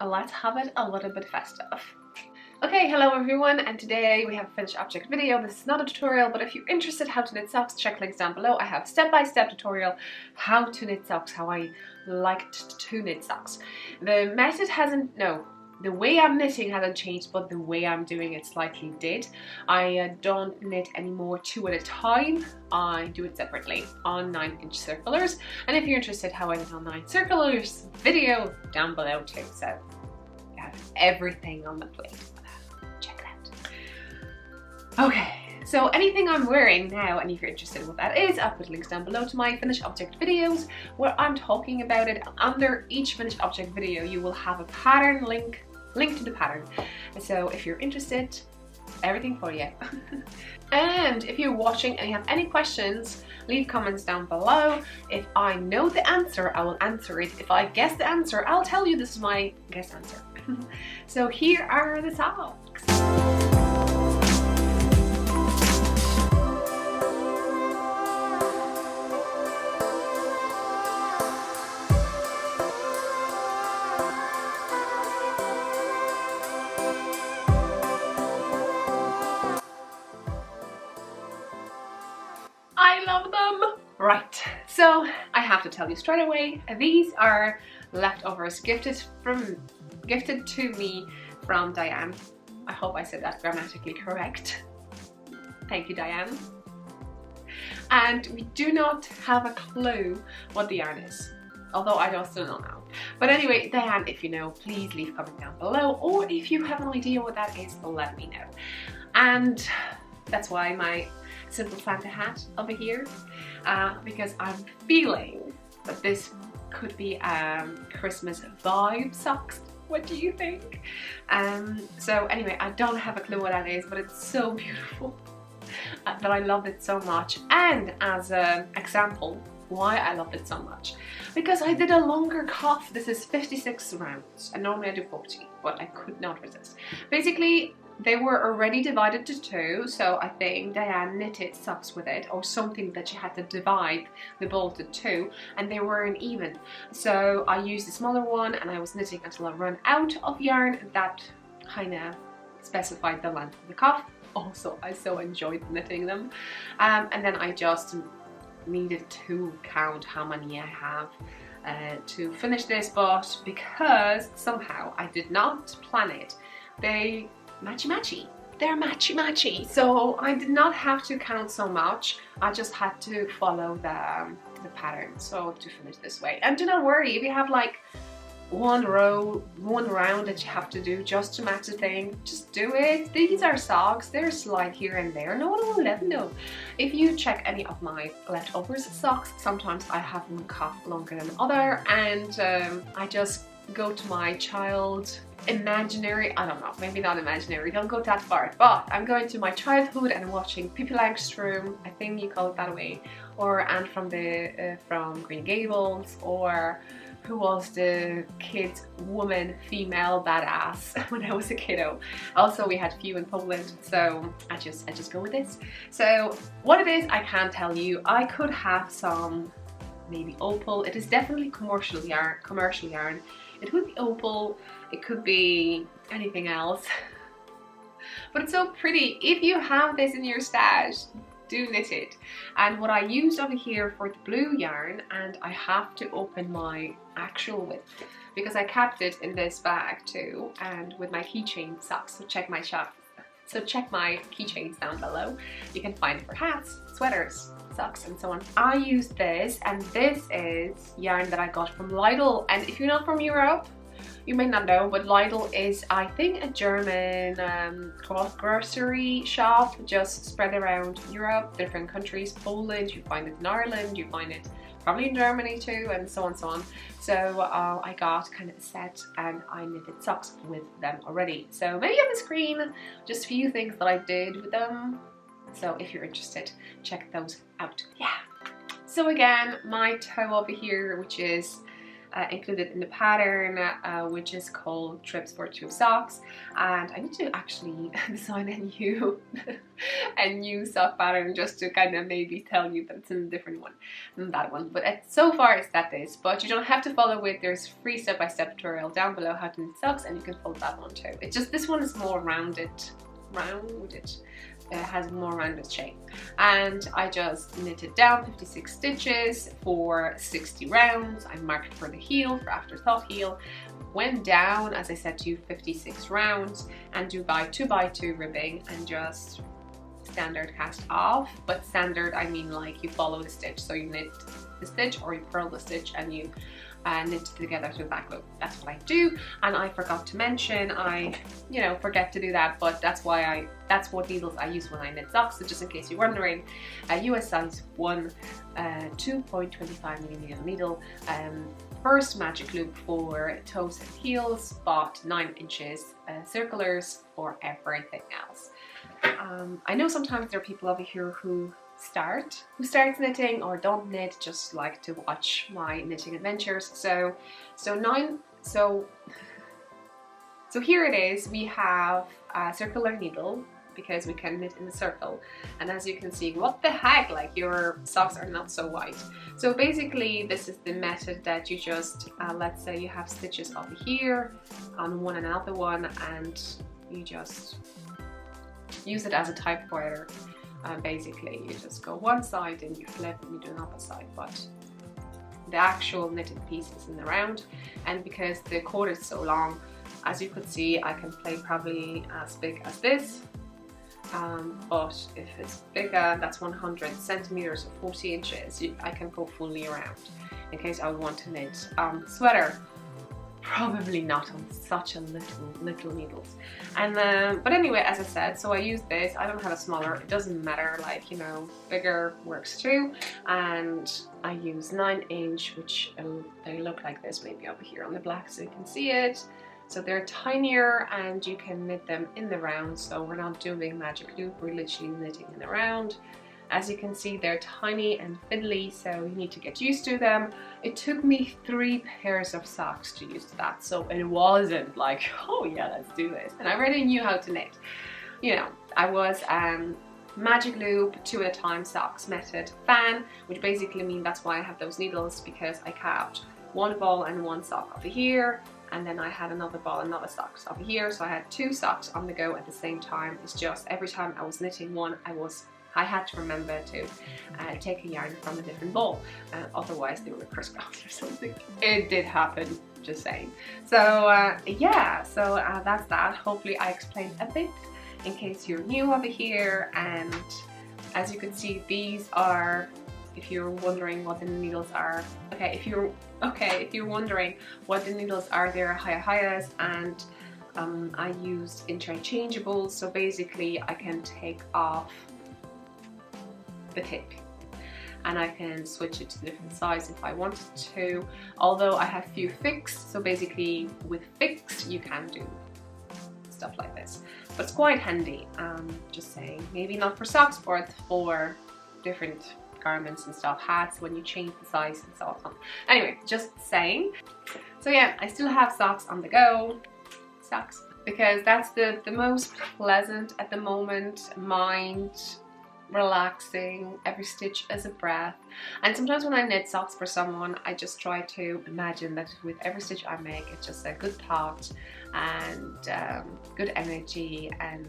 let's have it a little bit festive. Okay, hello everyone, and today we have a finished object video. This is not a tutorial, but if you're interested how to knit socks, check links down below. I have a step-by-step tutorial how to knit socks, how I liked to knit socks. The method the way I'm knitting hasn't changed, but the way I'm doing it slightly did. I don't knit anymore 2 at a time. I do it separately on 9-inch circulars. And if you're interested how I knit on 9 circulars, video down below too. So you have everything on the plate. Check it out. Okay. So anything I'm wearing now, and if you're interested in what that is, I'll put links down below to my finished object videos where I'm talking about it. Under each finished object video you will have a pattern link to the pattern. And so if you're interested, everything for you. And if you're watching and you have any questions, leave comments down below. If I know the answer, I will answer it. If I guess the answer, I'll tell you this is my guess answer. So here are the socks. I love them! Right, so I have to tell you straight away, these are leftovers gifted to me from Diane. I hope I said that grammatically correct. Thank you, Diane. And we do not have a clue what the yarn is, although I also don't know. But anyway, Diane, if you know, please leave a comment down below, or if you have an idea what that is, let me know. And that's why my simple Santa hat over here, because I'm feeling that this could be Christmas vibe socks. What do you think? So anyway, I don't have a clue what that is, but it's so beautiful that I love it so much. And as an example why I loved it so much, because I did a longer cuff. This is 56 rounds and normally I do 40, but I could not resist. Basically they were already divided to 2, so I think Diane knitted socks with it or something that she had to divide the ball to 2, and they weren't even. So I used the smaller one and I was knitting until I ran out of yarn. That kind of specified the length of the cuff. Also, I so enjoyed knitting them. And then I just needed to count how many I have to finish this, but because somehow I did not plan it, they matchy-matchy. They're matchy-matchy. So I did not have to count so much. I just had to follow the pattern. So to finish this way. And do not worry if you have like one round that you have to do just to match the thing, just do it. These are socks. They're slight here and there. No one will ever know. If you check any of my leftovers socks, sometimes I have one cuff longer than the other, and I just go to my child imaginary, I don't know, maybe not imaginary, don't go that far, but I'm going to my childhood and watching Pippi Langstrom, I think you call it that way, or Anne from Green Gables, or who was the kid, woman, female badass when I was a kiddo. Also we had few in Poland, so I just go with this. So what it is I can't tell you. I could have some maybe opal. It is definitely commercial yarn. It could be opal, it could be anything else. But it's so pretty. If you have this in your stash, do knit it. And what I used over here for the blue yarn, and I have to open my actual width because I kept it in this bag too, and with my keychain socks. So check my shop. So check my keychains down below. You can find it for hats, sweaters, socks, and so on. I used this, and this is yarn that I got from Lidl. And if you're not from Europe, you may not know, but Lidl is, I think, a German grocery shop just spread around Europe, different countries. Poland, you find it in Ireland, you find it probably in Germany too, and so on. So I got kind of a set, and I knitted socks with them already. So maybe on the screen, just a few things that I did with them. So if you're interested, check those out. Yeah. So again, my toe over here, which is included in the pattern, which is called Trips for Two Socks. And I need to actually design a new sock pattern just to kind of maybe tell you that it's in a different one than that one. But so far it's that this, but you don't have to follow it. There's free step-by-step tutorial down below how to knit socks, and you can follow that one too. It's just this one is more rounded. It has a more rounded shape, and I just knitted down 56 stitches for 60 rounds. I marked for the heel, for afterthought heel, went down, as I said to you, 56 rounds, and do by 2x2 ribbing and just standard cast off. But standard, I mean like you follow the stitch, so you knit the stitch or you purl the stitch and you knit together to the back loop. That's what I do, and I forgot to mention, I forget to do that, but that's what needles I use when I knit socks. So just in case you're wondering, US size 1 2.25mm needle, first magic loop for toes and heels, but 9 inches circulars for everything else. I know sometimes there are people over here who starts knitting or don't knit, just like to watch my knitting adventures. So here it is. We have a circular needle because we can knit in a circle, and as you can see, what the heck, like your socks are not so wide. So basically this is the method that you just let's say you have stitches over here on one and another one, and you just use it as a typewriter. Basically you just go one side and you flip and you do another side, but the actual knitted piece is in the round. And because the cord is so long, as you could see, I can play probably as big as this, but if it's bigger, that's 100 centimeters or 40 inches, I can go fully around in case I would want to knit sweater. Probably not on such a little needles. And but anyway, as I said, so I use this. I don't have a smaller, it doesn't matter, like, bigger works too. And I use 9-inch, which they look like this, maybe over here on the black so you can see it. So they're tinier and you can knit them in the round, so we're not doing magic loop, we're literally knitting in the round. As you can see, they're tiny and fiddly, so you need to get used to them. It took me 3 pairs of socks to use that, so it wasn't like, oh yeah, let's do this. And I already knew how to knit. I was magic loop 2 at a time socks method fan, which basically means that's why I have those needles, because I kept one ball and one sock over here, and then I had another ball and another socks over here, so I had 2 socks on the go at the same time. It's just every time I was knitting one, I had to remember to take a yarn from a different ball, otherwise they were crisscrossed or something. It did happen, just saying. So yeah, so that's that. Hopefully I explained a bit in case you're new over here. And as you can see, these are, if you're wondering what the needles are, if you're wondering what the needles are, they're hayas, and I used interchangeables, so basically I can take off the tip and I can switch it to different size if I wanted to, although I have few fixed, so basically with fixed you can do stuff like this, but it's quite handy. Just saying, maybe not for socks, but for different garments and stuff, hats, when you change the size and so on. Anyway, just saying. So yeah, I still have socks on the go, socks, because that's the most pleasant at the moment, mind relaxing, every stitch is a breath. And sometimes when I knit socks for someone, I just try to imagine that with every stitch I make, it's just a good thought and good energy and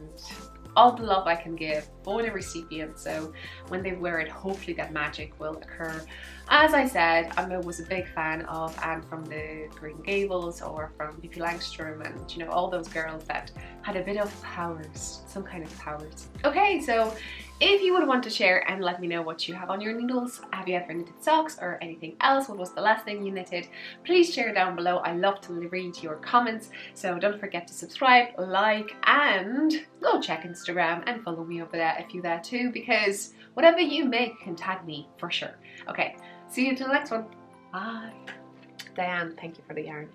all the love I can give for the recipient, so when they wear it, hopefully that magic will occur. As I said, I was a big fan of Anne from the Green Gables, or from Pippi Langstrom, and all those girls that had a bit of powers, some kind of powers. Okay, so if you would want to share and let me know what you have on your needles, have you ever knitted socks or anything else, what was the last thing you knitted, please share down below. I love to read your comments, so don't forget to subscribe, like, and go check Instagram and follow me over there if you're there too, because whatever you make can tag me for sure. Okay, see you till the next one. Bye. Diane, thank you for the yarn.